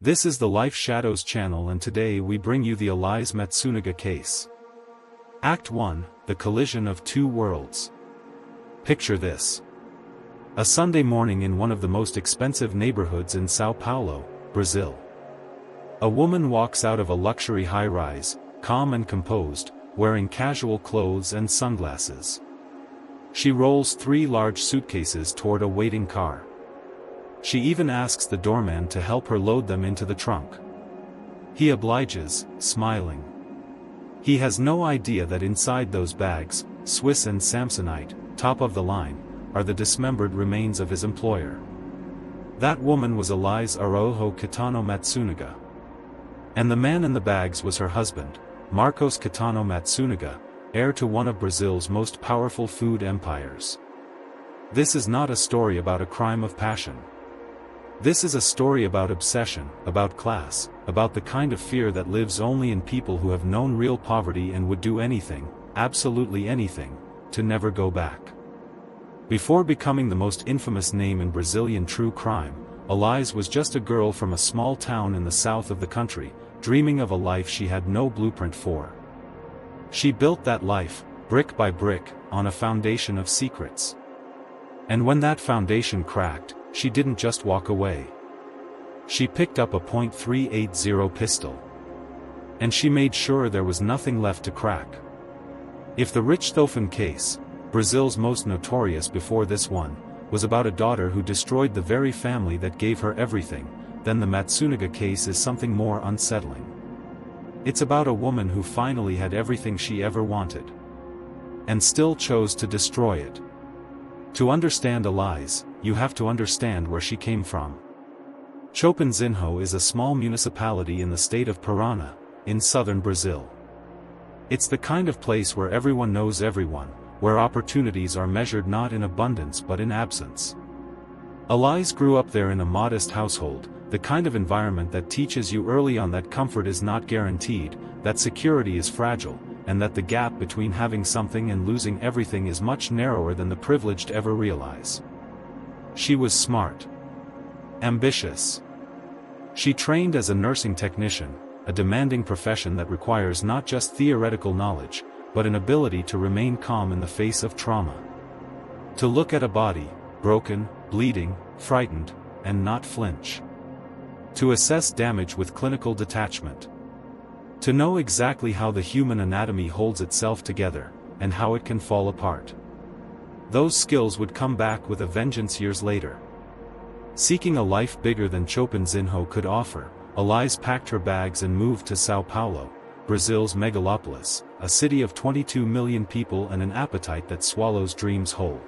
This is the Life Shadows channel, and today we bring you the Elize Matsunaga case. Act 1, The Collision of Two Worlds. Picture this. A Sunday morning in one of the most expensive neighborhoods in São Paulo, Brazil. A woman walks out of a luxury high-rise, calm and composed, wearing casual clothes and sunglasses. She rolls 3 large suitcases toward a waiting car. She even asks the doorman to help her load them into the trunk. He obliges, smiling. He has no idea that inside those bags, Swiss and Samsonite, top of the line, are the dismembered remains of his employer. That woman was Elize Matsunaga. And the man in the bags was her husband, Marcos Matsunaga, heir to one of Brazil's most powerful food empires. This is not a story about a crime of passion. This is a story about obsession, about class, about the kind of fear that lives only in people who have known real poverty and would do anything, absolutely anything, to never go back. Before becoming the most infamous name in Brazilian true crime, Elize was just a girl from a small town in the south of the country, dreaming of a life she had no blueprint for. She built that life, brick by brick, on a foundation of secrets. And when that foundation cracked, she didn't just walk away. She picked up a .380 pistol. And she made sure there was nothing left to crack. If the Richthofen case, Brazil's most notorious before this one, was about a daughter who destroyed the very family that gave her everything, then the Matsunaga case is something more unsettling. It's about a woman who finally had everything she ever wanted. And still chose to destroy it. To understand Elize, you have to understand where she came from. Chopinzinho is a small municipality in the state of Paraná, in southern Brazil. It's the kind of place where everyone knows everyone, where opportunities are measured not in abundance but in absence. Elize grew up there in a modest household, the kind of environment that teaches you early on that comfort is not guaranteed, that security is fragile, and that the gap between having something and losing everything is much narrower than the privileged ever realize. She was smart. Ambitious. She trained as a nursing technician, a demanding profession that requires not just theoretical knowledge, but an ability to remain calm in the face of trauma. To look at a body, broken, bleeding, frightened, and not flinch. To assess damage with clinical detachment. To know exactly how the human anatomy holds itself together, and how it can fall apart. Those skills would come back with a vengeance years later. Seeking a life bigger than Chopinzinho could offer, Elize packed her bags and moved to São Paulo, Brazil's megalopolis, a city of 22 million people and an appetite that swallows dreams whole.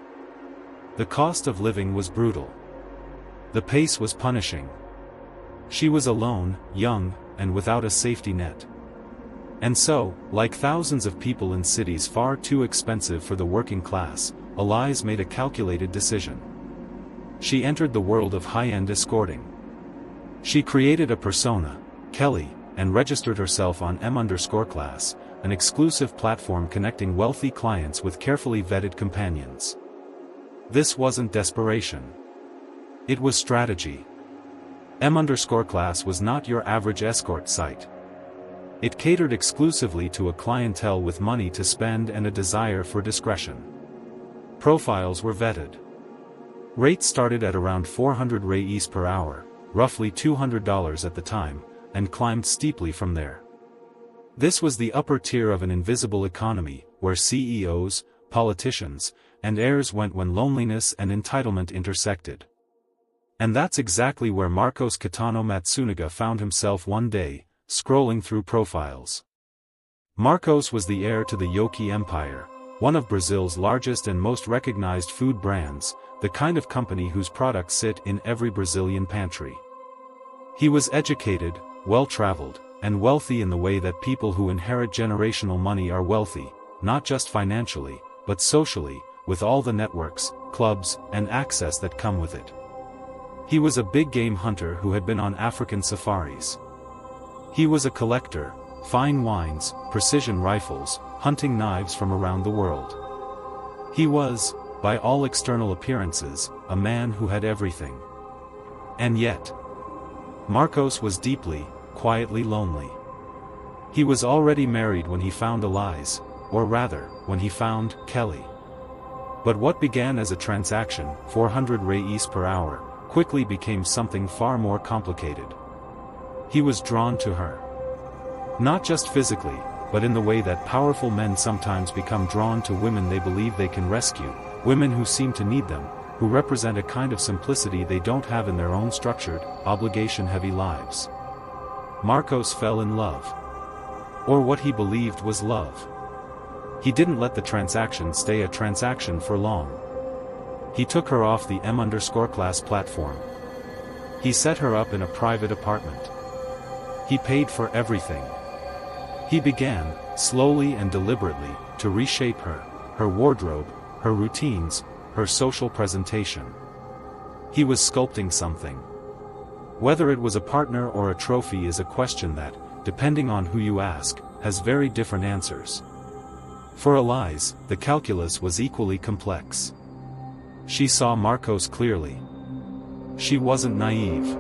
The cost of living was brutal. The pace was punishing. She was alone, young, and without a safety net. And so, like thousands of people in cities far too expensive for the working class, Elize made a calculated decision. She entered the world of high-end escorting. She created a persona, Kelly, and registered herself on M_class, an exclusive platform connecting wealthy clients with carefully vetted companions. This wasn't desperation. It was strategy. M_class was not your average escort site. It catered exclusively to a clientele with money to spend and a desire for discretion. Profiles were vetted. Rates started at around 400 reais per hour, roughly $200 at the time, and climbed steeply from there. This was the upper tier of an invisible economy, where CEOs, politicians, and heirs went when loneliness and entitlement intersected. And that's exactly where Marcos Matsunaga found himself one day, scrolling through profiles. Marcos was the heir to the Yoki empire, one of Brazil's largest and most recognized food brands, the kind of company whose products sit in every Brazilian pantry. He was educated, well-traveled, and wealthy in the way that people who inherit generational money are wealthy, not just financially, but socially, with all the networks, clubs, and access that come with it. He was a big game hunter who had been on African safaris. He was a collector, fine wines, precision rifles, hunting knives from around the world. He was, by all external appearances, a man who had everything. And yet, Marcos was deeply, quietly lonely. He was already married when he found Elize, or rather, when he found Kelly. But what began as a transaction, 400 reais per hour, quickly became something far more complicated. He was drawn to her. Not just physically, but in the way that powerful men sometimes become drawn to women they believe they can rescue, women who seem to need them, who represent a kind of simplicity they don't have in their own structured, obligation-heavy lives. Marcos fell in love. Or what he believed was love. He didn't let the transaction stay a transaction for long. He took her off the M_class platform. He set her up in a private apartment. He paid for everything. He began, slowly and deliberately, to reshape her, her wardrobe, her routines, her social presentation. He was sculpting something. Whether it was a partner or a trophy is a question that, depending on who you ask, has very different answers. For Elize, the calculus was equally complex. She saw Marcos clearly. She wasn't naive.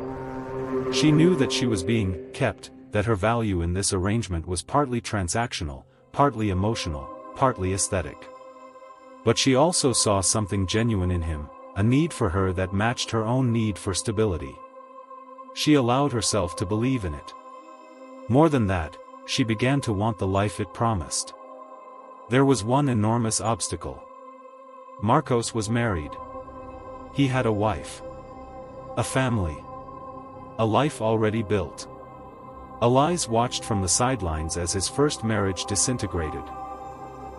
She knew that she was being kept, that her value in this arrangement was partly transactional, partly emotional, partly aesthetic. But she also saw something genuine in him, a need for her that matched her own need for stability. She allowed herself to believe in it. More than that, she began to want the life it promised. There was one enormous obstacle. Marcos was married. He had a wife. A family. A life already built. Elize watched from the sidelines as his first marriage disintegrated.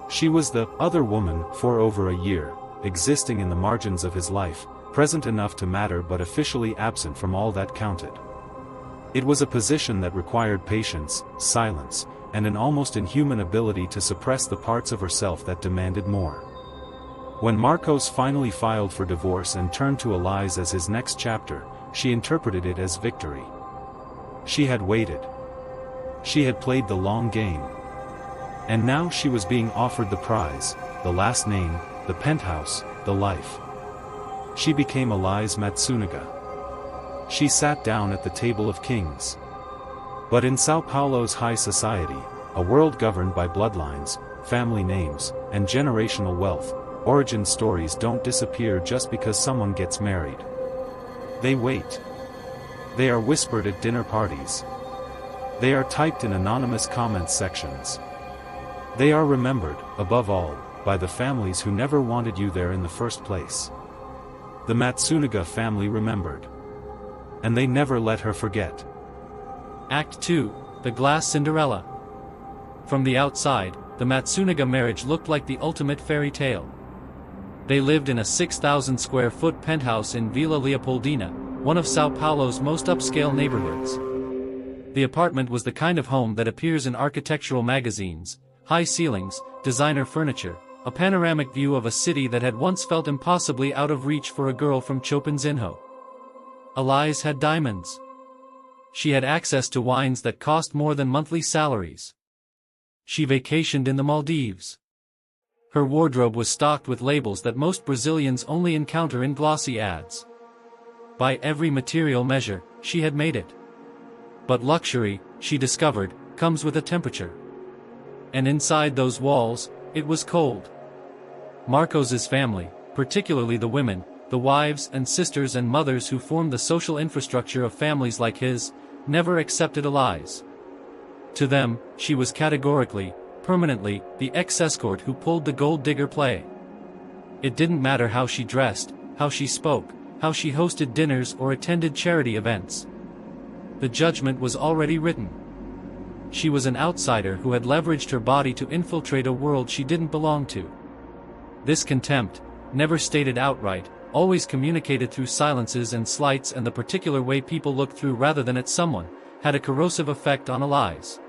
She was the other woman for over a year, existing in the margins of his life, present enough to matter but officially absent from all that counted. It was a position that required patience, silence, and an almost inhuman ability to suppress the parts of herself that demanded more. When Marcos finally filed for divorce and turned to Elize as his next chapter, she interpreted it as victory. She had waited. She had played the long game. And now she was being offered the prize, the last name, the penthouse, the life. She became Elize Matsunaga. She sat down at the table of kings. But in São Paulo's high society, a world governed by bloodlines, family names, and generational wealth, origin stories don't disappear just because someone gets married. They wait. They are whispered at dinner parties. They are typed in anonymous comments sections. They are remembered, above all, by the families who never wanted you there in the first place. The Matsunaga family remembered. And they never let her forget. Act 2, The Glass Cinderella. From the outside, the Matsunaga marriage looked like the ultimate fairy tale. They lived in a 6,000 square foot penthouse in Vila Leopoldina, one of São Paulo's most upscale neighborhoods. The apartment was the kind of home that appears in architectural magazines: high ceilings, designer furniture, a panoramic view of a city that had once felt impossibly out of reach for a girl from Chopinzinho. Elize had diamonds. She had access to wines that cost more than monthly salaries. She vacationed in the Maldives. Her wardrobe was stocked with labels that most Brazilians only encounter in glossy ads. By every material measure, she had made it. But luxury, she discovered, comes with a temperature. And inside those walls, it was cold. Marcos's family, particularly the women, the wives and sisters and mothers who formed the social infrastructure of families like his, never accepted Elize. To them, she was categorically, permanently, the ex-escort who pulled the gold-digger play. It didn't matter how she dressed, how she spoke, how she hosted dinners or attended charity events. The judgment was already written. She was an outsider who had leveraged her body to infiltrate a world she didn't belong to. This contempt, never stated outright, always communicated through silences and slights and the particular way people looked through rather than at someone, had a corrosive effect on Elize.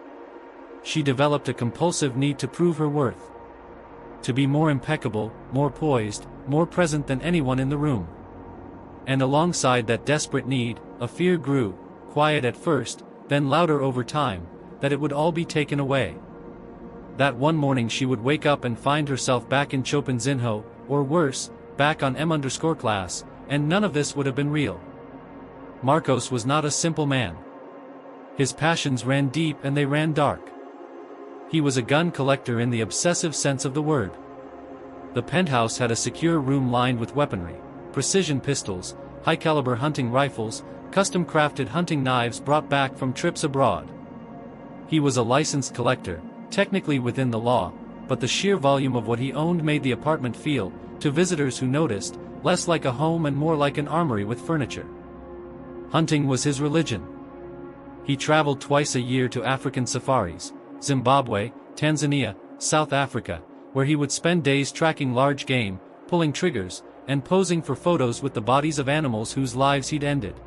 She developed a compulsive need to prove her worth. To be more impeccable, more poised, more present than anyone in the room. And alongside that desperate need, a fear grew, quiet at first, then louder over time, that it would all be taken away. That one morning she would wake up and find herself back in Chopinzinho, or worse, back on M_class, and none of this would have been real. Marcos was not a simple man. His passions ran deep and they ran dark. He was a gun collector in the obsessive sense of the word. The penthouse had a secure room lined with weaponry, precision pistols, high-caliber hunting rifles, custom-crafted hunting knives brought back from trips abroad. He was a licensed collector, technically within the law, but the sheer volume of what he owned made the apartment feel, to visitors who noticed, less like a home and more like an armory with furniture. Hunting was his religion. He traveled twice a year to African safaris, Zimbabwe, Tanzania, South Africa, where he would spend days tracking large game, pulling triggers, and posing for photos with the bodies of animals whose lives he'd ended.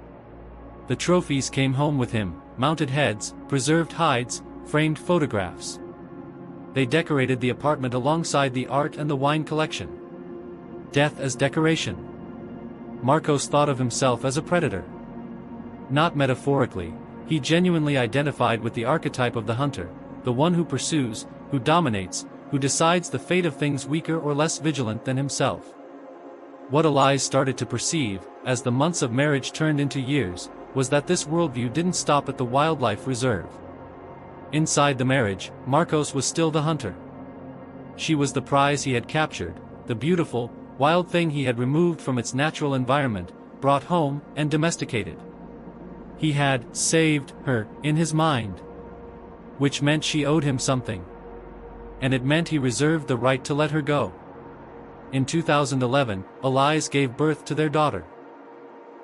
The trophies came home with him: mounted heads, preserved hides, framed photographs. They decorated the apartment alongside the art and the wine collection. Death as decoration. Marcos thought of himself as a predator. Not metaphorically, he genuinely identified with the archetype of the hunter, the one who pursues, who dominates, who decides the fate of things weaker or less vigilant than himself. What Elize started to perceive, as the months of marriage turned into years, was that this worldview didn't stop at the wildlife reserve. Inside the marriage, Marcos was still the hunter. She was the prize he had captured, the beautiful, wild thing he had removed from its natural environment, brought home, and domesticated. He had saved her in his mind. Which meant she owed him something. And it meant he reserved the right to let her go. In 2011, Elize gave birth to their daughter.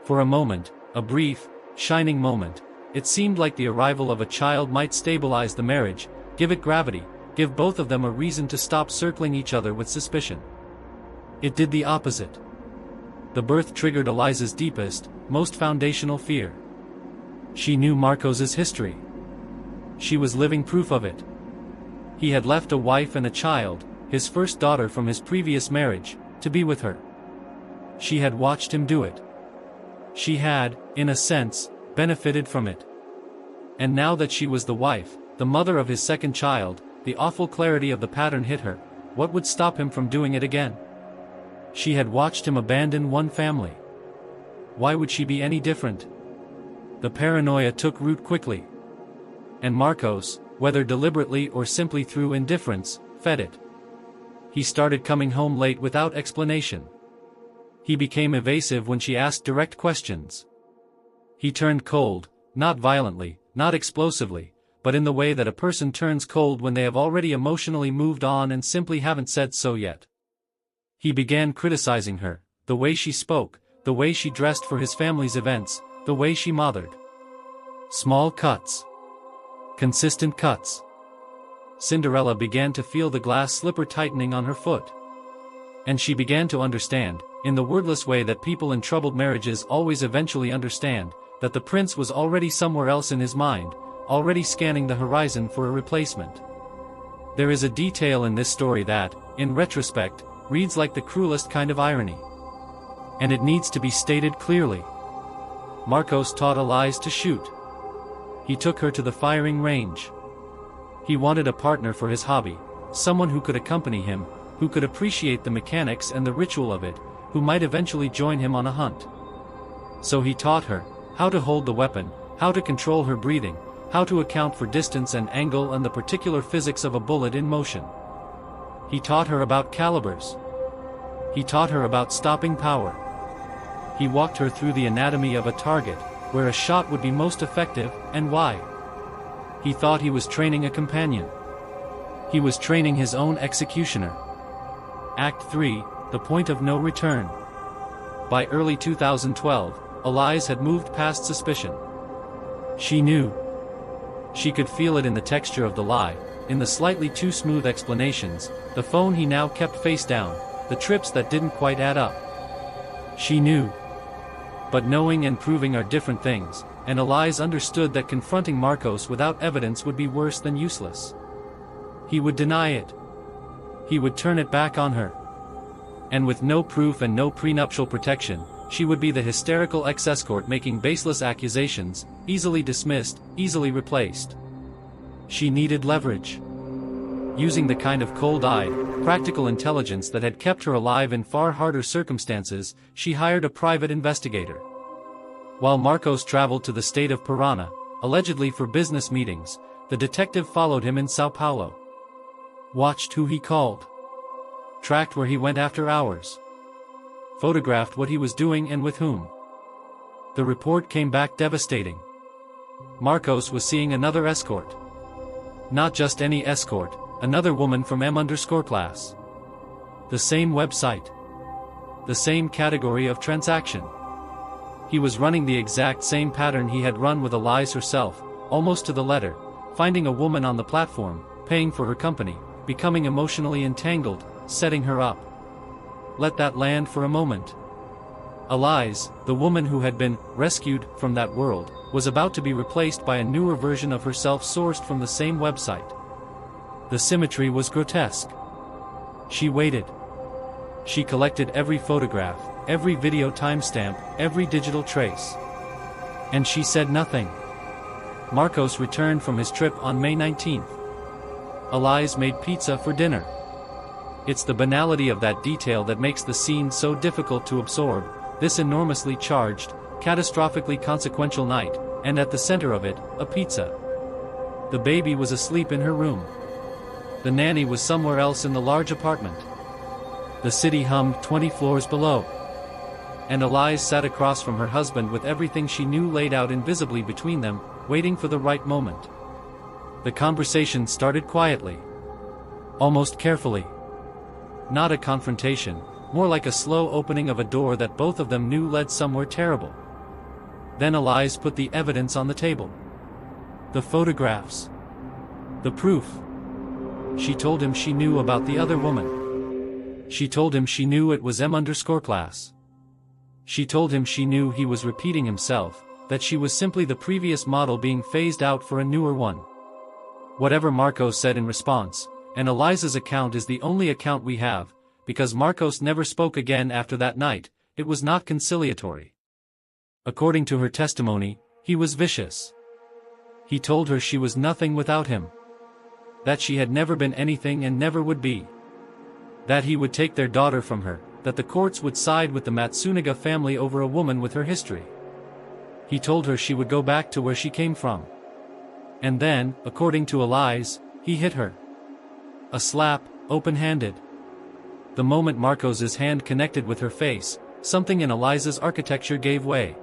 For a moment, a brief, shining moment, it seemed like the arrival of a child might stabilize the marriage, give it gravity, give both of them a reason to stop circling each other with suspicion. It did the opposite. The birth triggered Elize's deepest, most foundational fear. She knew Marcos's history. She was living proof of it. He had left a wife and a child, his first daughter from his previous marriage, to be with her. She had watched him do it. She had, in a sense, benefited from it. And now that she was the wife, the mother of his second child, the awful clarity of the pattern hit her. What would stop him from doing it again? She had watched him abandon one family. Why would she be any different? The paranoia took root quickly. And Marcos, whether deliberately or simply through indifference, fed it. He started coming home late without explanation. He became evasive when she asked direct questions. He turned cold, not violently, not explosively, but in the way that a person turns cold when they have already emotionally moved on and simply haven't said so yet. He began criticizing her, the way she spoke, the way she dressed for his family's events, the way she mothered. Small cuts. Consistent cuts. Cinderella began to feel the glass slipper tightening on her foot. And she began to understand, in the wordless way that people in troubled marriages always eventually understand, that the prince was already somewhere else in his mind, already scanning the horizon for a replacement. There is a detail in this story that, in retrospect, reads like the cruelest kind of irony. And it needs to be stated clearly. Marcos taught Elize to shoot. He took her to the firing range. He wanted a partner for his hobby, someone who could accompany him, who could appreciate the mechanics and the ritual of it, who might eventually join him on a hunt. So he taught her how to hold the weapon, how to control her breathing, how to account for distance and angle and the particular physics of a bullet in motion. He taught her about calibers. He taught her about stopping power. He walked her through the anatomy of a target, where a shot would be most effective, and why. He thought he was training a companion. He was training his own executioner. Act 3, The Point of No Return. By early 2012, Elize had moved past suspicion. She knew. She could feel it in the texture of the lie, in the slightly too smooth explanations, the phone he now kept face down, the trips that didn't quite add up. She knew. But knowing and proving are different things, and Elize understood that confronting Marcos without evidence would be worse than useless. He would deny it. He would turn it back on her. And with no proof and no prenuptial protection, she would be the hysterical ex-escort making baseless accusations, easily dismissed, easily replaced. She needed leverage. Using the kind of cold-eyed, practical intelligence that had kept her alive in far harder circumstances, she hired a private investigator. While Marcos traveled to the state of Parana, allegedly for business meetings, the detective followed him in São Paulo. Watched who he called. Tracked where he went after hours. Photographed what he was doing and with whom. The report came back devastating. Marcos was seeing another escort. Not just any escort, another woman from M_class. The same website. The same category of transaction. He was running the exact same pattern he had run with Elize herself, almost to the letter, finding a woman on the platform, paying for her company, becoming emotionally entangled, setting her up. Let that land for a moment. Elize, the woman who had been rescued from that world, was about to be replaced by a newer version of herself sourced from the same website. The symmetry was grotesque. She waited. She collected every photograph, every video timestamp, every digital trace. And she said nothing. Marcos returned from his trip on May 19th. Elize made pizza for dinner. It's the banality of that detail that makes the scene so difficult to absorb, this enormously charged, catastrophically consequential night, and at the center of it, a pizza. The baby was asleep in her room. The nanny was somewhere else in the large apartment. The city hummed 20 floors below. And Elize sat across from her husband with everything she knew laid out invisibly between them, waiting for the right moment. The conversation started quietly. Almost carefully. Not a confrontation, more like a slow opening of a door that both of them knew led somewhere terrible. Then Elize put the evidence on the table. The photographs. The proof. She told him she knew about the other woman. She told him she knew it was M_class. She told him she knew he was repeating himself, that she was simply the previous model being phased out for a newer one. Whatever Marcos said in response, and Elize's account is the only account we have, because Marcos never spoke again after that night, it was not conciliatory. According to her testimony, he was vicious. He told her she was nothing without him. That she had never been anything and never would be. That he would take their daughter from her, that the courts would side with the Matsunaga family over a woman with her history. He told her she would go back to where she came from. And then, according to Elize, he hit her. A slap, open-handed. The moment Marcos's hand connected with her face, something in Elize's architecture gave way.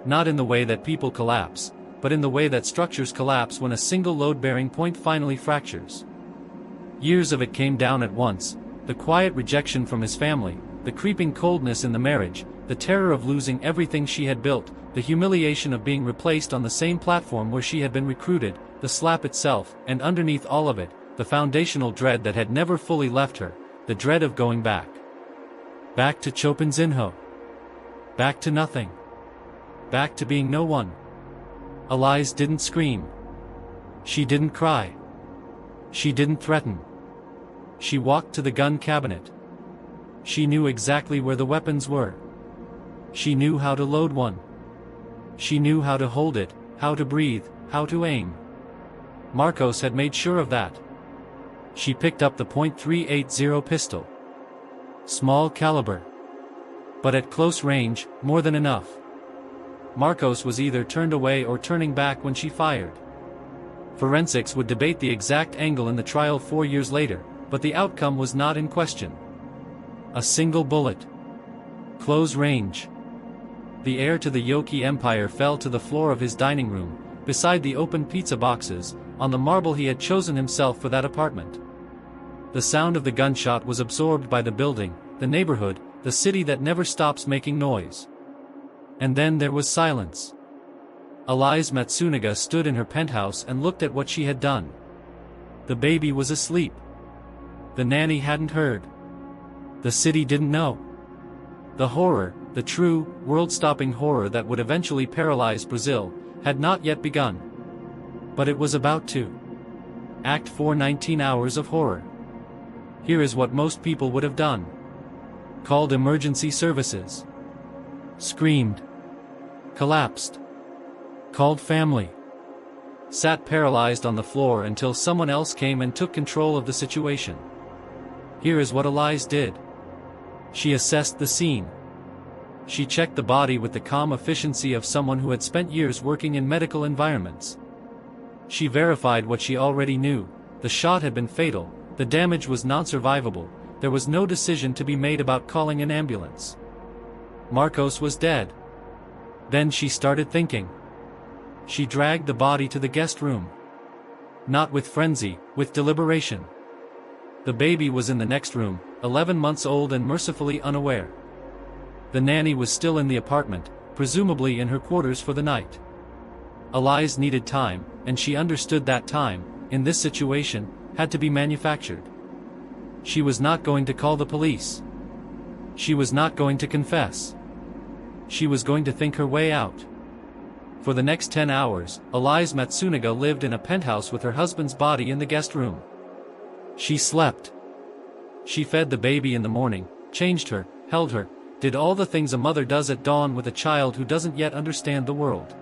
Not in the way that people collapse, but in the way that structures collapse when a single load-bearing point finally fractures. Years of it came down at once, the quiet rejection from his family, the creeping coldness in the marriage, the terror of losing everything she had built, the humiliation of being replaced on the same platform where she had been recruited, the slap itself, and underneath all of it, the foundational dread that had never fully left her, the dread of going back. Back to Chopinzinho. Back to nothing. Back to being no one. Elize didn't scream. She didn't cry. She didn't threaten. She walked to the gun cabinet. She knew exactly where the weapons were. She knew how to load one. She knew how to hold it, how to breathe, how to aim. Marcos had made sure of that. She picked up the .380 pistol. Small caliber. But at close range, more than enough. Marcos was either turned away or turning back when she fired. Forensics would debate the exact angle in the trial 4 years later, but the outcome was not in question. A single bullet. Close range. The heir to the Yoki empire fell to the floor of his dining room, beside the open pizza boxes, on the marble he had chosen himself for that apartment. The sound of the gunshot was absorbed by the building, the neighborhood, the city that never stops making noise. And then there was silence. Elize Matsunaga stood in her penthouse and looked at what she had done. The baby was asleep. The nanny hadn't heard. The city didn't know. The horror, the true, world-stopping horror that would eventually paralyze Brazil, had not yet begun. But it was about to. Act 4, 19 hours of horror. Here is what most people would have done. Called emergency services. Screamed. Collapsed. Called family. Sat paralyzed on the floor until someone else came and took control of the situation. Here is what Elize did. She assessed the scene. She checked the body with the calm efficiency of someone who had spent years working in medical environments. She verified what she already knew: the shot had been fatal, the damage was non-survivable, there was no decision to be made about calling an ambulance. Marcos was dead. Then she started thinking. She dragged the body to the guest room. Not with frenzy, with deliberation. The baby was in the next room, 11 months old and mercifully unaware. The nanny was still in the apartment, presumably in her quarters for the night. Elize needed time, and she understood that time, in this situation, had to be manufactured. She was not going to call the police. She was not going to confess. She was going to think her way out. For the next 10 hours, Elize Matsunaga lived in a penthouse with her husband's body in the guest room. She slept. She fed the baby in the morning, changed her, held her, did all the things a mother does at dawn with a child who doesn't yet understand the world.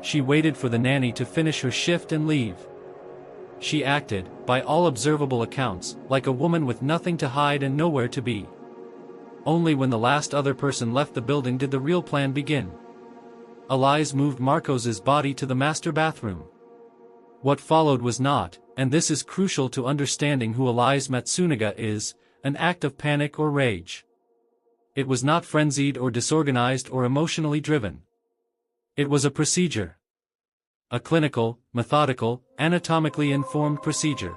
She waited for the nanny to finish her shift and leave. She acted, by all observable accounts, like a woman with nothing to hide and nowhere to be. Only when the last other person left the building did the real plan begin. Elize moved Marcos's body to the master bathroom. What followed was not, and this is crucial to understanding who Elize Matsunaga is, an act of panic or rage. It was not frenzied or disorganized or emotionally driven. It was a procedure. A clinical, methodical, anatomically informed procedure.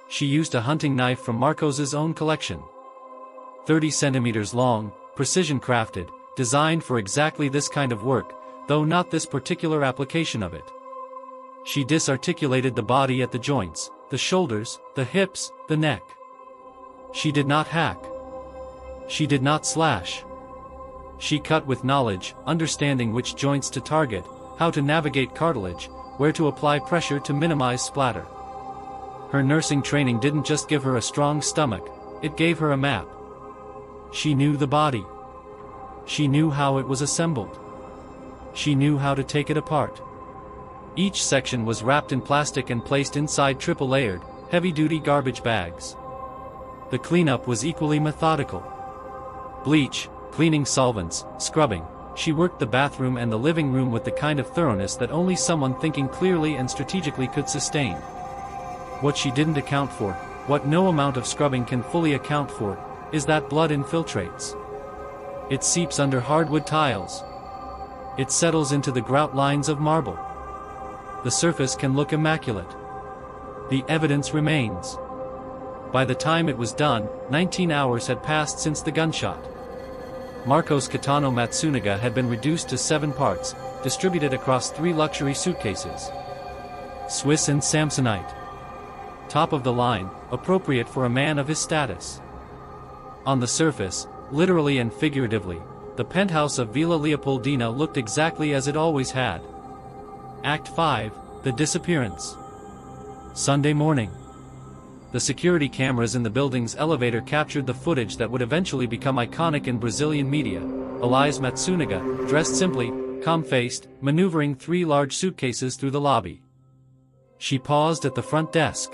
She used a hunting knife from Marcos's own collection. 30 centimeters long, precision crafted, designed for exactly this kind of work, though not this particular application of it. She disarticulated the body at the joints, the shoulders, the hips, the neck. She did not hack. She did not slash. She cut with knowledge, understanding which joints to target, how to navigate cartilage, where to apply pressure to minimize splatter. Her nursing training didn't just give her a strong stomach, it gave her a map. She knew the body. She knew how it was assembled. She knew how to take it apart. Each section was wrapped in plastic and placed inside triple-layered, heavy-duty garbage bags. The cleanup was equally methodical. Bleach, cleaning solvents, scrubbing. She worked the bathroom and the living room with the kind of thoroughness that only someone thinking clearly and strategically could sustain. What she didn't account for, what no amount of scrubbing can fully account for, is that blood infiltrates. It seeps under hardwood tiles. It settles into the grout lines of marble. The surface can look immaculate. The evidence remains. By the time it was done, 19 hours had passed since the gunshot. Marcos Kitano Matsunaga had been reduced to 7 parts, distributed across 3 luxury suitcases. Swiss and Samsonite. Top of the line, appropriate for a man of his status. On the surface, literally and figuratively, the penthouse of Villa Leopoldina looked exactly as it always had. Act 5, The Disappearance. Sunday morning. The security cameras in the building's elevator captured the footage that would eventually become iconic in Brazilian media. Elize Matsunaga, dressed simply, calm-faced, maneuvering 3 large suitcases through the lobby. She paused at the front desk.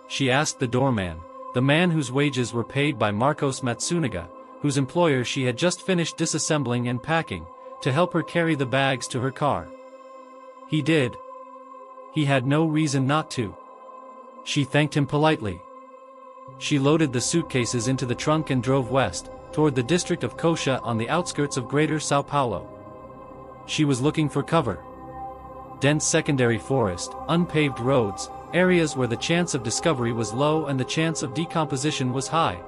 She asked the doorman, the man whose wages were paid by Marcos Matsunaga, whose employer she had just finished disassembling and packing, to help her carry the bags to her car. He did. He had no reason not to. She thanked him politely. She loaded the suitcases into the trunk and drove west, toward the district of Coxa on the outskirts of Greater São Paulo. She was looking for cover. Dense secondary forest, unpaved roads, areas where the chance of discovery was low and the chance of decomposition was high.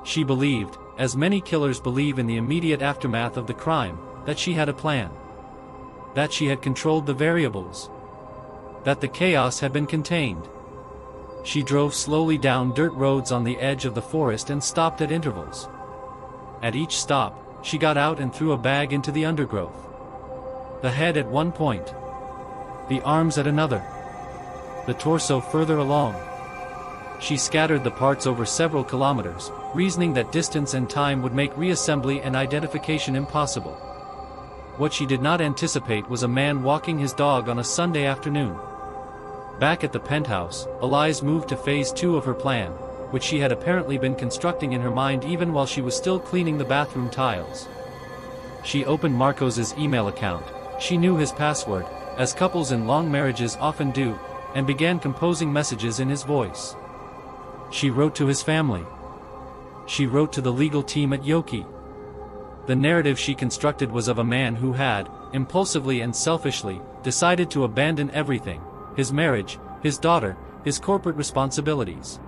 She believed, as many killers believe in the immediate aftermath of the crime, that she had a plan. That she had controlled the variables. That the chaos had been contained. She drove slowly down dirt roads on the edge of the forest and stopped at intervals. At each stop, she got out and threw a bag into the undergrowth. The head at one point. The arms at another. The torso further along. She scattered the parts over several kilometers, reasoning that distance and time would make reassembly and identification impossible. What she did not anticipate was a man walking his dog on a Sunday afternoon. Back at the penthouse, Elize moved to phase 2 of her plan, which she had apparently been constructing in her mind even while she was still cleaning the bathroom tiles. She opened Marcos's email account. She knew his password, as couples in long marriages often do, and began composing messages in his voice. She wrote to his family. She wrote to the legal team at Yoki. The narrative she constructed was of a man who had, impulsively and selfishly, decided to abandon everything: his marriage, his daughter, his corporate responsibilities.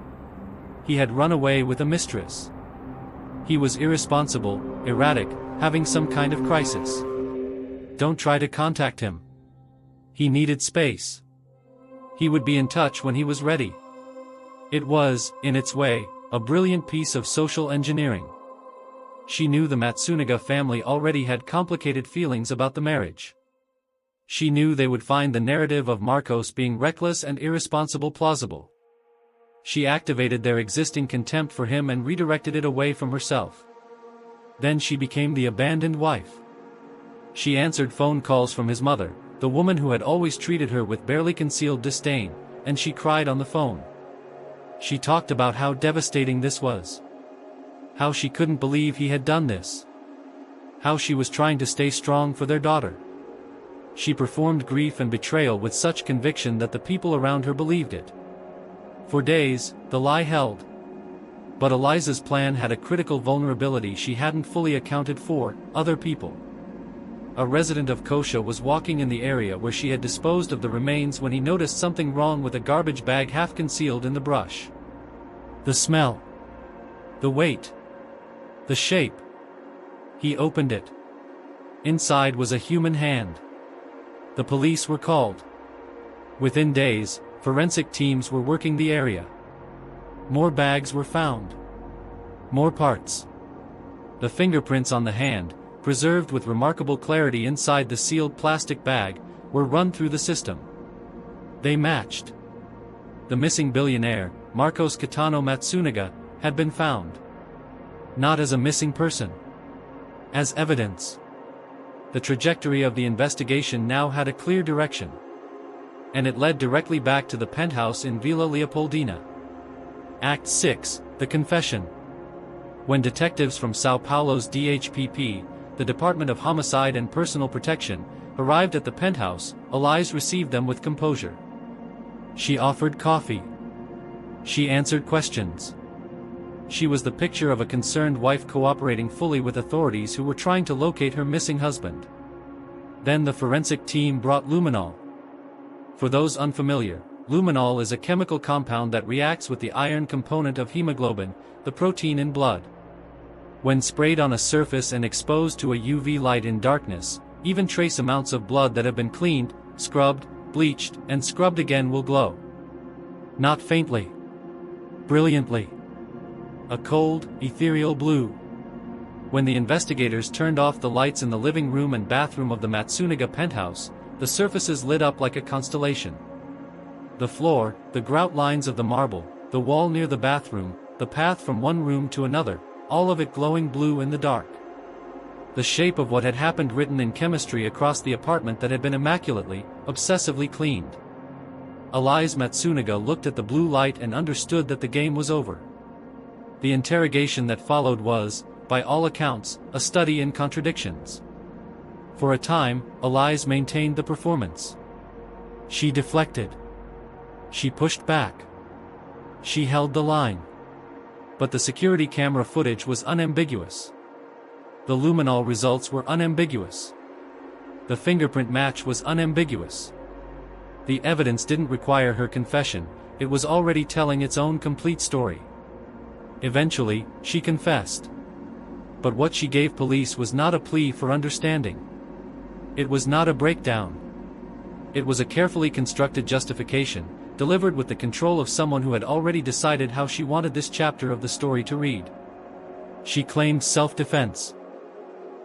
He had run away with a mistress. He was irresponsible, erratic, having some kind of crisis. Don't try to contact him. He needed space. He would be in touch when he was ready. It was, in its way, a brilliant piece of social engineering. She knew the Matsunaga family already had complicated feelings about the marriage. She knew they would find the narrative of Marcos being reckless and irresponsible plausible. She activated their existing contempt for him and redirected it away from herself. Then she became the abandoned wife. She answered phone calls from his mother, the woman who had always treated her with barely concealed disdain, and she cried on the phone. She talked about how devastating this was. How she couldn't believe he had done this. How she was trying to stay strong for their daughter. She performed grief and betrayal with such conviction that the people around her believed it. For days, the lie held. But Elize's plan had a critical vulnerability she hadn't fully accounted for: other people. A resident of Kosha was walking in the area where she had disposed of the remains when he noticed something wrong with a garbage bag half concealed in the brush. The smell. The weight. The shape. He opened it. Inside was a human hand. The police were called. Within days, forensic teams were working the area. More bags were found. More parts. The fingerprints on the hand, preserved with remarkable clarity inside the sealed plastic bag, were run through the system. They matched. The missing billionaire, Marcos Kitano Matsunaga, had been found. Not as a missing person. As evidence. The trajectory of the investigation now had a clear direction. And it led directly back to the penthouse in Villa Leopoldina. Act 6, The Confession. When detectives from São Paulo's DHPP, the Department of Homicide and Personal Protection, arrived at the penthouse, Elize received them with composure. She offered coffee. She answered questions. She was the picture of a concerned wife cooperating fully with authorities who were trying to locate her missing husband. Then the forensic team brought Luminol. For those unfamiliar, Luminol is a chemical compound that reacts with the iron component of hemoglobin, the protein in blood. When sprayed on a surface and exposed to a UV light in darkness, even trace amounts of blood that have been cleaned, scrubbed, bleached, and scrubbed again will glow. Not faintly. Brilliantly. A cold, ethereal blue. When the investigators turned off the lights in the living room and bathroom of the Matsunaga penthouse, the surfaces lit up like a constellation. The floor, the grout lines of the marble, the wall near the bathroom, the path from one room to another, all of it glowing blue in the dark. The shape of what had happened written in chemistry across the apartment that had been immaculately, obsessively cleaned. Elize Matsunaga looked at the blue light and understood that the game was over. The interrogation that followed was, by all accounts, a study in contradictions. For a time, Elize maintained the performance. She deflected. She pushed back. She held the line. But the security camera footage was unambiguous. The Luminol results were unambiguous. The fingerprint match was unambiguous. The evidence didn't require her confession, it was already telling its own complete story. Eventually, she confessed. But what she gave police was not a plea for understanding. It was not a breakdown. It was a carefully constructed justification, delivered with the control of someone who had already decided how she wanted this chapter of the story to read. She claimed self-defense.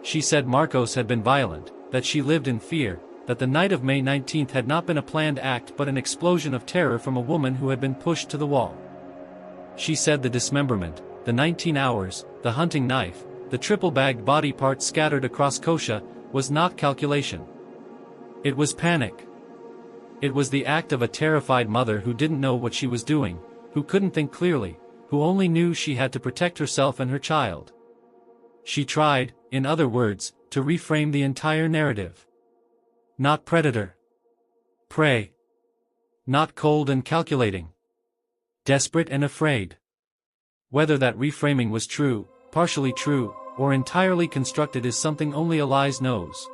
She said Marcos had been violent, that she lived in fear, that the night of May 19th had not been a planned act but an explosion of terror from a woman who had been pushed to the wall. She said the dismemberment, the 19 hours, the hunting knife, the triple-bagged body parts scattered across Kosha, was not calculation. It was panic. It was the act of a terrified mother who didn't know what she was doing, who couldn't think clearly, who only knew she had to protect herself and her child. She tried, in other words, to reframe the entire narrative. Not predator. Prey. Not cold and calculating. Desperate and afraid. Whether that reframing was true, partially true, or entirely constructed is something only Elize knows.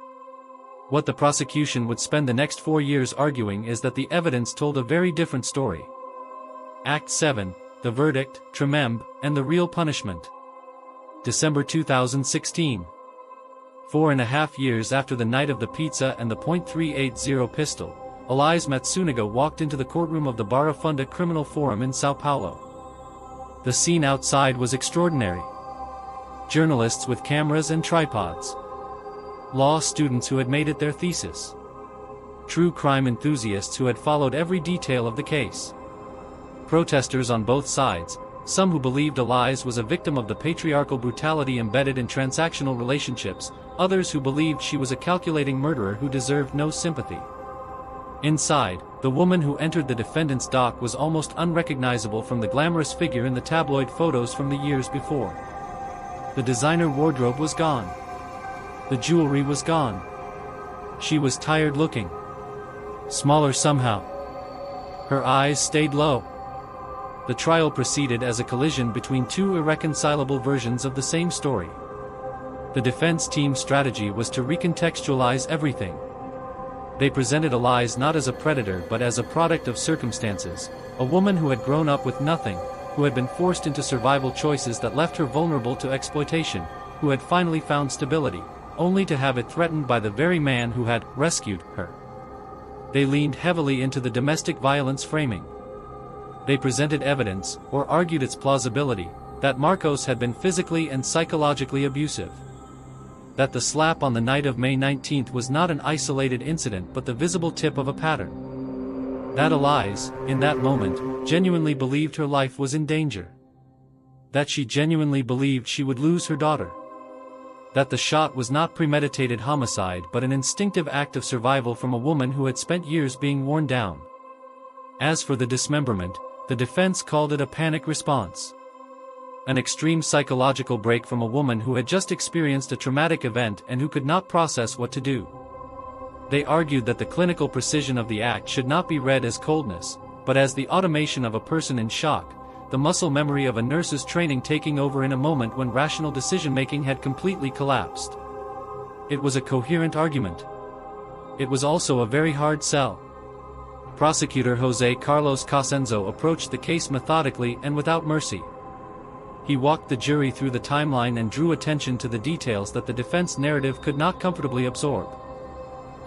What the prosecution would spend the next 4 years arguing is that the evidence told a very different story. Act 7, The Verdict, Tremembe, and the Real Punishment. December 2016. 4.5 years after the night of the pizza and the .380 pistol, Elize Matsunaga walked into the courtroom of the Barra Funda Criminal Forum in São Paulo. The scene outside was extraordinary. Journalists with cameras and tripods. Law students who had made it their thesis. True crime enthusiasts who had followed every detail of the case. Protesters on both sides, some who believed Elize was a victim of the patriarchal brutality embedded in transactional relationships, others who believed she was a calculating murderer who deserved no sympathy. Inside, the woman who entered the defendant's dock was almost unrecognizable from the glamorous figure in the tabloid photos from the years before. The designer wardrobe was gone. The jewelry was gone. She was tired looking. Smaller somehow. Her eyes stayed low. The trial proceeded as a collision between two irreconcilable versions of the same story. The defense team's strategy was to recontextualize everything. They presented Elize not as a predator but as a product of circumstances, a woman who had grown up with nothing, who had been forced into survival choices that left her vulnerable to exploitation, who had finally found stability, only to have it threatened by the very man who had rescued her. They leaned heavily into the domestic violence framing. They presented evidence, or argued its plausibility, that Marcos had been physically and psychologically abusive. That the slap on the night of May 19th was not an isolated incident but the visible tip of a pattern. That Elize, in that moment, genuinely believed her life was in danger. That she genuinely believed she would lose her daughter. That the shot was not premeditated homicide but an instinctive act of survival from a woman who had spent years being worn down. As for the dismemberment, the defense called it a panic response. An extreme psychological break from a woman who had just experienced a traumatic event and who could not process what to do. They argued that the clinical precision of the act should not be read as coldness, but as the automation of a person in shock, the muscle memory of a nurse's training taking over in a moment when rational decision-making had completely collapsed. It was a coherent argument. It was also a very hard sell. Prosecutor José Carlos Cosenzo approached the case methodically and without mercy. He walked the jury through the timeline and drew attention to the details that the defense narrative could not comfortably absorb.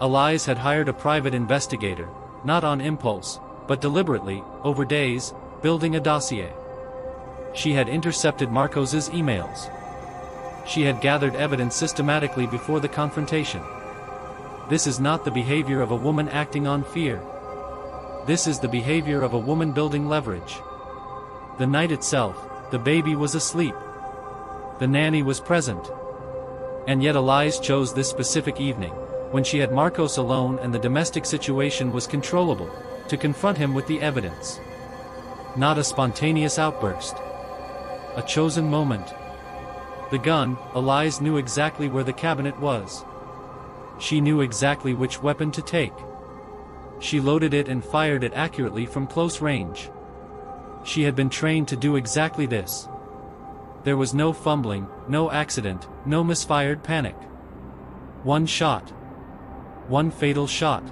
Elize had hired a private investigator, not on impulse, but deliberately, over days, building a dossier. She had intercepted Marcos's emails. She had gathered evidence systematically before the confrontation. This is not the behavior of a woman acting on fear. This is the behavior of a woman building leverage. The night itself, the baby was asleep. The nanny was present. And yet Elize chose this specific evening, when she had Marcos alone and the domestic situation was controllable, to confront him with the evidence. Not a spontaneous outburst. A chosen moment. The gun, Elize knew exactly where the cabinet was. She knew exactly which weapon to take. She loaded it and fired it accurately from close range. She had been trained to do exactly this. There was no fumbling, no accident, no misfired panic. One shot. One fatal shot.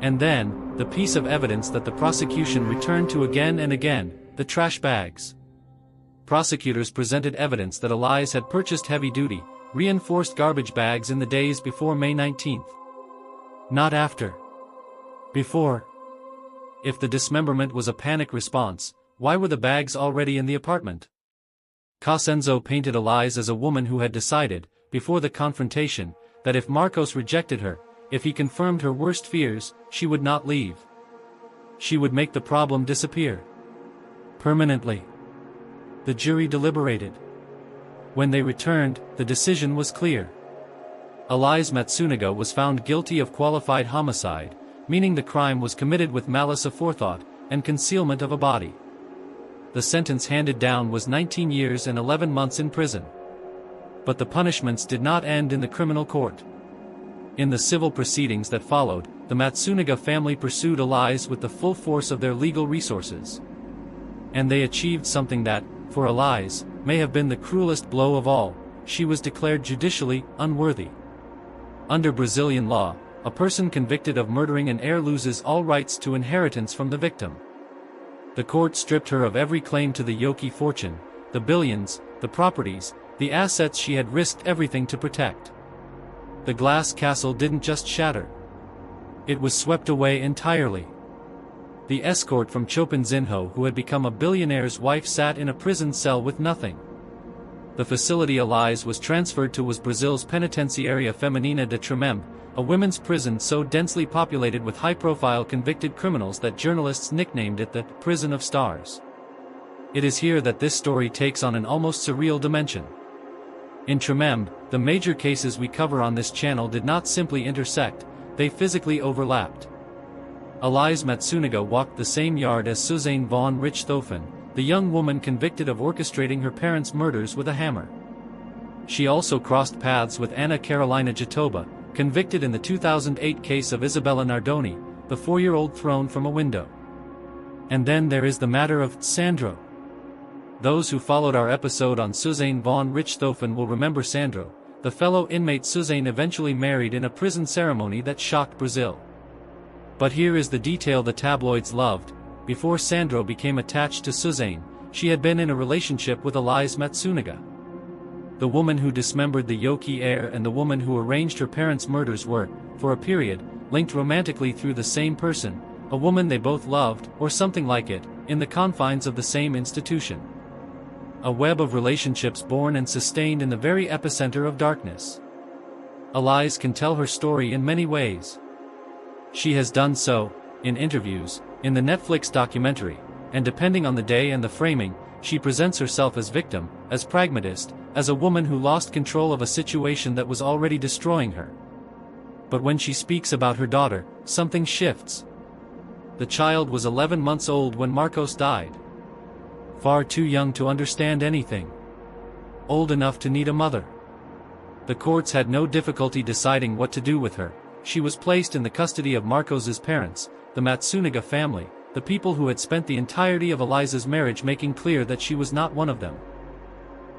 And then, the piece of evidence that the prosecution returned to again and again, the trash bags. Prosecutors presented evidence that Elize had purchased heavy-duty, reinforced garbage bags in the days before May 19th. Not after. Before. If the dismemberment was a panic response, why were the bags already in the apartment? Cosenzo painted Elize as a woman who had decided, before the confrontation, that if Marcos rejected her, if he confirmed her worst fears, she would not leave. She would make the problem disappear. Permanently. The jury deliberated. When they returned, the decision was clear. Elize Matsunaga was found guilty of qualified homicide, meaning the crime was committed with malice aforethought, and concealment of a body. the sentence handed down was 19 years and 11 months in prison. But the punishments did not end in the criminal court. In the civil proceedings that followed, the Matsunaga family pursued Elize with the full force of their legal resources. And they achieved something that, for Elize, may have been the cruelest blow of all: she was declared judicially unworthy. Under Brazilian law, a person convicted of murdering an heir loses all rights to inheritance from the victim. The court stripped her of every claim to the Yoki fortune, the billions, the properties, the assets she had risked everything to protect. The glass castle didn't just shatter. It was swept away entirely. The escort from Chopin-Zinho, who had become a billionaire's wife, sat in a prison cell with nothing. The facility Elize was transferred to was Brazil's Penitenciaria Feminina de Tremembe, a women's prison so densely populated with high-profile convicted criminals that journalists nicknamed it the Prison of Stars. It is here that this story takes on an almost surreal dimension. In Tremembe, the major cases we cover on this channel did not simply intersect, they physically overlapped. Elize Matsunaga walked the same yard as Suzanne von Richthofen, the young woman convicted of orchestrating her parents' murders with a hammer. She also crossed paths with Anna Carolina Jatoba, convicted in the 2008 case of Isabella Nardoni, the 4-year-old thrown from a window. And then there is the matter of Sandro. Those who followed our episode on Suzanne von Richthofen will remember Sandro, the fellow inmate Suzanne eventually married in a prison ceremony that shocked Brazil. But here is the detail the tabloids loved: before Sandro became attached to Suzanne, she had been in a relationship with Elize Matsunaga. The woman who dismembered the Yoki heir and the woman who arranged her parents' murders were, for a period, linked romantically through the same person, a woman they both loved, or something like it, in the confines of the same institution. A web of relationships born and sustained in the very epicenter of darkness. Elize can tell her story in many ways. She has done so, in interviews, in the Netflix documentary, and depending on the day and the framing, she presents herself as victim, as pragmatist, as a woman who lost control of a situation that was already destroying her. But when she speaks about her daughter, something shifts. The child was 11 months old when Marcos died. Far too young to understand anything. Old enough to need a mother. The courts had no difficulty deciding what to do with her. She was placed in the custody of Marcos's parents, the Matsunaga family, the people who had spent the entirety of Eliza's marriage making clear that she was not one of them.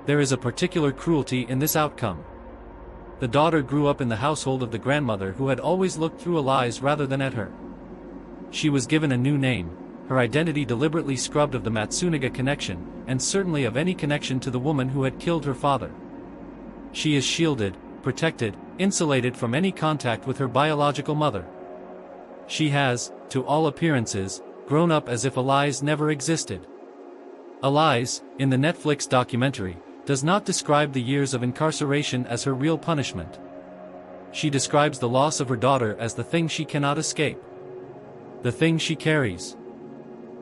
There is a particular cruelty in this outcome. The daughter grew up in the household of the grandmother who had always looked through Elize rather than at her. She was given a new name, her identity deliberately scrubbed of the Matsunaga connection, and certainly of any connection to the woman who had killed her father. She is shielded, protected, insulated from any contact with her biological mother. She has, to all appearances, grown up as if Elize never existed. Elize, in the Netflix documentary, does not describe the years of incarceration as her real punishment. She describes the loss of her daughter as the thing she cannot escape. The thing she carries.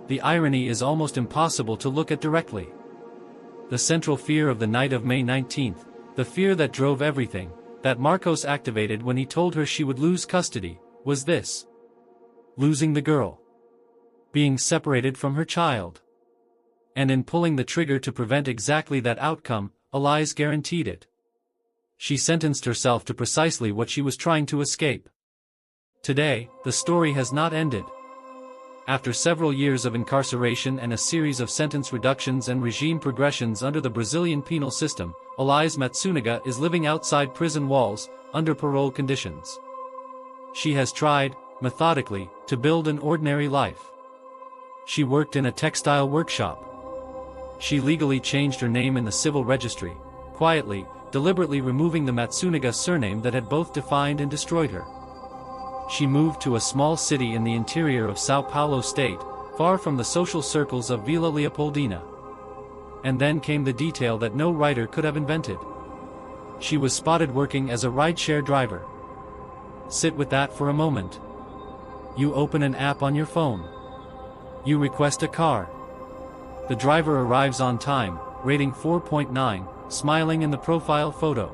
The irony is almost impossible to look at directly. The central fear of the night of May 19th, the fear that drove everything, that Marcos activated when he told her she would lose custody, was this: losing the girl. Being separated from her child. And in pulling the trigger to prevent exactly that outcome, Elize guaranteed it. She sentenced herself to precisely what she was trying to escape. Today, the story has not ended. After several years of incarceration and a series of sentence reductions and regime progressions under the Brazilian penal system, Elize Matsunaga is living outside prison walls, under parole conditions. She has tried, methodically, to build an ordinary life. She worked in a textile workshop. She legally changed her name in the civil registry, quietly, deliberately removing the Matsunaga surname that had both defined and destroyed her. She moved to a small city in the interior of São Paulo state, far from the social circles of Vila Leopoldina. And then came the detail that no writer could have invented. She was spotted working as a rideshare driver. Sit with that for a moment. You open an app on your phone. You request a car. The driver arrives on time, rating 4.9, smiling in the profile photo.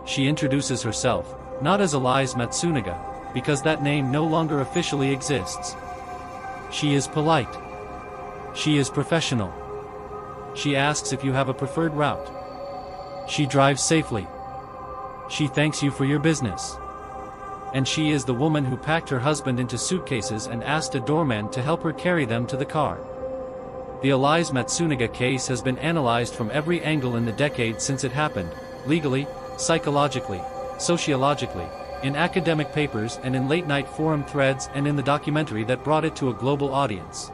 She introduces herself, not as Elize Matsunaga, because that name no longer officially exists. She is polite. She is professional. She asks if you have a preferred route. She drives safely. She thanks you for your business. And she is the woman who packed her husband into suitcases and asked a doorman to help her carry them to the car. The Elize Matsunaga case has been analyzed from every angle in the decades since it happened, legally, psychologically, sociologically, in academic papers and in late-night forum threads and in the documentary that brought it to a global audience.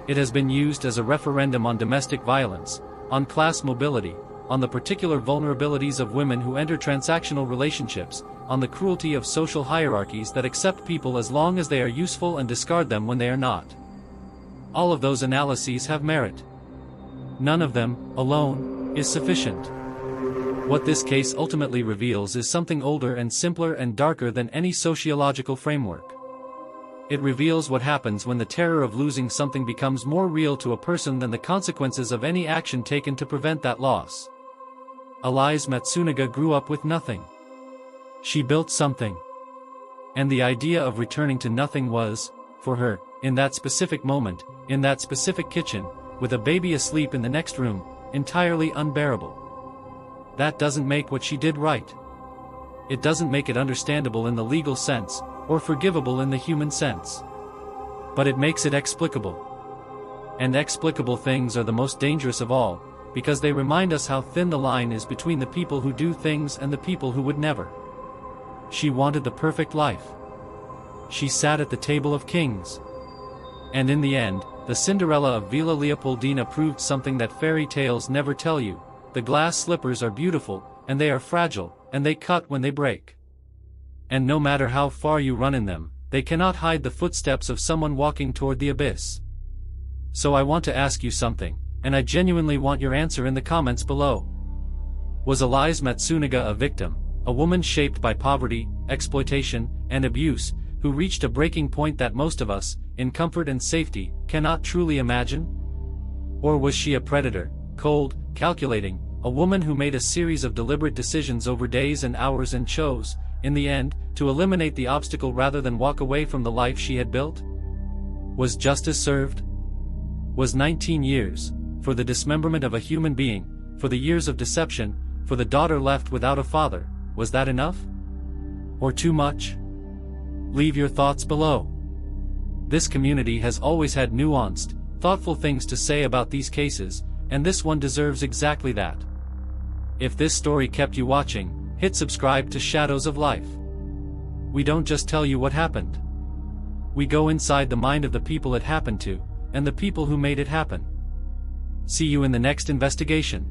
It has been used as a referendum on domestic violence, on class mobility, on the particular vulnerabilities of women who enter transactional relationships, on the cruelty of social hierarchies that accept people as long as they are useful and discard them when they are not. All of those analyses have merit. None of them, alone, is sufficient. What this case ultimately reveals is something older and simpler and darker than any sociological framework. It reveals what happens when the terror of losing something becomes more real to a person than the consequences of any action taken to prevent that loss. Elize Matsunaga grew up with nothing. She built something. And the idea of returning to nothing was, for her, in that specific moment, in that specific kitchen, with a baby asleep in the next room, entirely unbearable. That doesn't make what she did right. It doesn't make it understandable in the legal sense, or forgivable in the human sense. But it makes it explicable. And explicable things are the most dangerous of all, because they remind us how thin the line is between the people who do things and the people who would never. She wanted the perfect life. She sat at the table of kings. And in the end, the Cinderella of Villa Leopoldina proved something that fairy tales never tell you: the glass slippers are beautiful, and they are fragile, and they cut when they break. And no matter how far you run in them, they cannot hide the footsteps of someone walking toward the abyss. So I want to ask you something, and I genuinely want your answer in the comments below. Was Elize Matsunaga a victim, a woman shaped by poverty, exploitation, and abuse, who reached a breaking point that most of us, in comfort and safety, cannot truly imagine? Or was she a predator, cold, calculating, a woman who made a series of deliberate decisions over days and hours and chose, in the end, to eliminate the obstacle rather than walk away from the life she had built? Was justice served? Was 19 years, for the dismemberment of a human being, for the years of deception, for the daughter left without a father, was that enough? Or too much? Leave your thoughts below. This community has always had nuanced, thoughtful things to say about these cases, and this one deserves exactly that. If this story kept you watching, hit subscribe to Shadows of Life. We don't just tell you what happened. We go inside the mind of the people it happened to, and the people who made it happen. See you in the next investigation.